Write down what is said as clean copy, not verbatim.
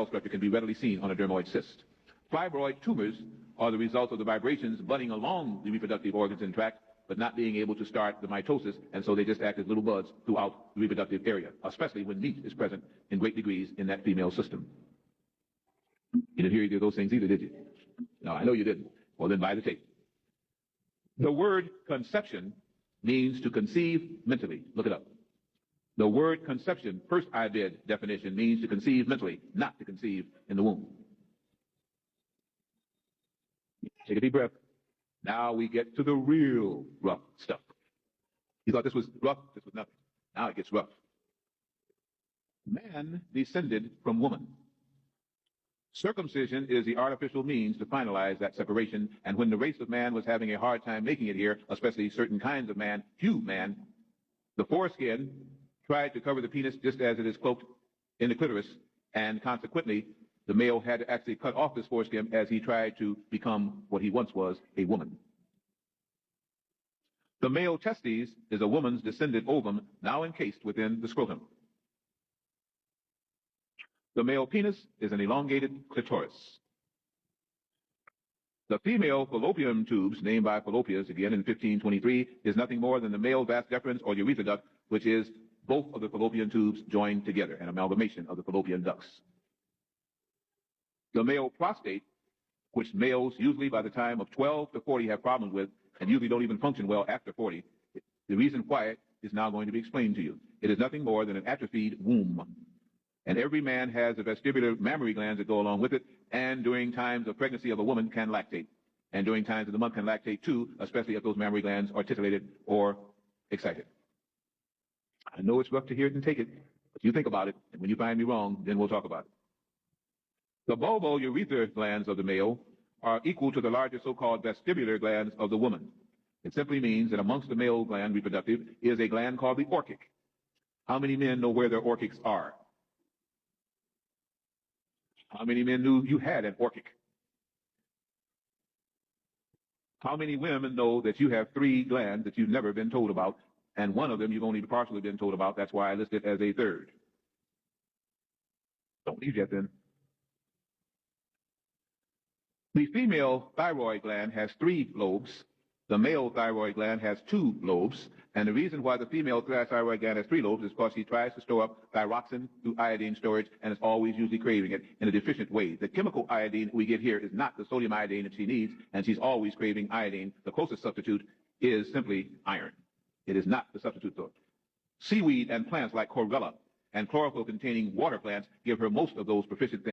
structure can be readily seen on a dermoid cyst. Fibroid tumors are the result of the vibrations budding along the reproductive organs and tract, but not being able to start the mitosis, and so they just act as little buds throughout the reproductive area, especially when meat is present in great degrees in that female system. You didn't hear either of those things either, did you? No, I know you didn't. Well, then buy the tape. The word conception means to conceive mentally. Look it up. The word conception, first IBID definition, means to conceive mentally, not to conceive in the womb. Take a deep breath. Now we get to the real rough stuff. You thought this was rough? This was nothing. Now it gets rough. Man descended from woman. Circumcision is the artificial means to finalize that separation, and when the race of man was having a hard time making it here, especially certain kinds of man, human man, the foreskin tried to cover the penis just as it is cloaked in the clitoris, and consequently, the male had to actually cut off this foreskin as he tried to become what he once was, a woman. The male testes is a woman's descended ovum now encased within the scrotum. The male penis is an elongated clitoris. The female fallopian tubes, named by Fallopius again in 1523, is nothing more than the male vas deferens or urethra duct, which is both of the fallopian tubes joined together, an amalgamation of the fallopian ducts. The male prostate, which males usually by the time of 12 to 40 have problems with, and usually don't even function well after 40, the reason why is now going to be explained to you. It is nothing more than an atrophied womb. And every man has the vestibular mammary glands that go along with it, and during times of pregnancy of a woman can lactate. And during times of the month can lactate too, especially if those mammary glands are titillated or excited. I know it's rough to hear it and take it, but you think about it, and when you find me wrong, then we'll talk about it. The bulbourethral glands of the male are equal to the larger so-called vestibular glands of the woman. It simply means that amongst the male gland reproductive is a gland called the orchic. How many men know where their orchics are? How many men knew you had an orchic? How many women know that you have 3 glands that you've never been told about, and one of them you've only partially been told about? That's why I list it as a third. Don't leave yet then. The female thyroid gland has 3 lobes. The male thyroid gland has 2 lobes. And the reason why the female thyroid gland has 3 lobes is because she tries to store up thyroxine through iodine storage and is always usually craving it in a deficient way. The chemical iodine we get here is not the sodium iodine that she needs, and she's always craving iodine. The closest substitute is simply iron. It is not the substitute though. Seaweed and plants like chlorella and chlorophyll-containing water plants give her most of those proficient things.